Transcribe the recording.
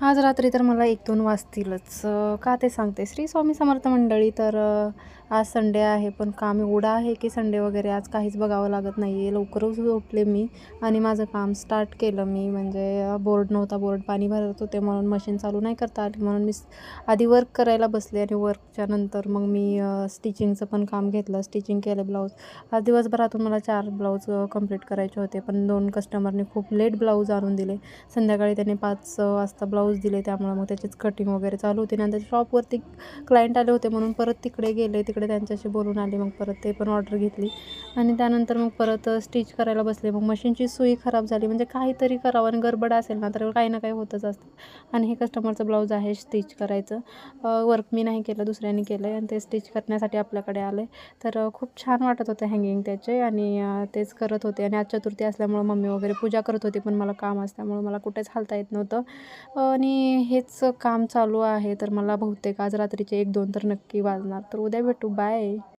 आज रात्री तर मला 1-2 वाजतीलच. का ते सांगते. श्री स्वामी समर्थ मंडळी. तर आज संडे आहे, पण काम एवढं आहे की संडे वगैरे आज काहीच बघावं लागत नाही आहे. लवकरच उठले मी आणि माझं काम स्टार्ट केलं मी. म्हणजे बोर्ड नव्हता, बोर्ड पाणी भरत होते म्हणून मशीन चालू नाही करता आली. म्हणून मी आधी वर्क करायला बसले आणि वर्कच्या नंतर मग मी स्टिचिंगचं पण काम घेतलं. स्टिचिंग केलं ब्लाऊज. आज दिवसभरातून मला 4 ब्लाऊज कंप्लीट करायचे होते, पण 2 कस्टमरने खूप लेट ब्लाऊज आणून दिले. संध्याकाळी त्यांनी 5 वाजता ब्लाऊज दिले, त्यामुळं मग त्याचीच कटिंग वगैरे चालू होती. नंतर शॉपवरती क्लायंट आले होते म्हणून परत तिकडे गेले. तिकडे त्यांच्याशी बोलून आले. मग परत ते पण ऑर्डर घेतली आणि त्यानंतर मग परत स्टिच करायला बसले. मग मशीनची सुई खराब झाली. म्हणजे काहीतरी करावं आणि गडबड असेल ना तर काही ना काही होतच असतं. आणि हे कस्टमरचं ब्लाऊज आहे स्टिच करायचं. वर्क मी नाही केलं, दुसऱ्यांनी केलं आहे आणि ते स्टिच करण्यासाठी आपल्याकडे आले. तर खूप छान वाटत होते हँगिंग त्याचे आणि तेच करत होते. आणि आज चतुर्थी असल्यामुळं मम्मी वगैरे पूजा करत होती, पण मला काम असल्यामुळं मला कुठेच हालता येत नव्हतं. आणि हेच काम चालू आहे. तर मला बहुतेक आज रात्रीचे 1-2 तर नक्की वाजणार. तर उद्या भेटू. बाय.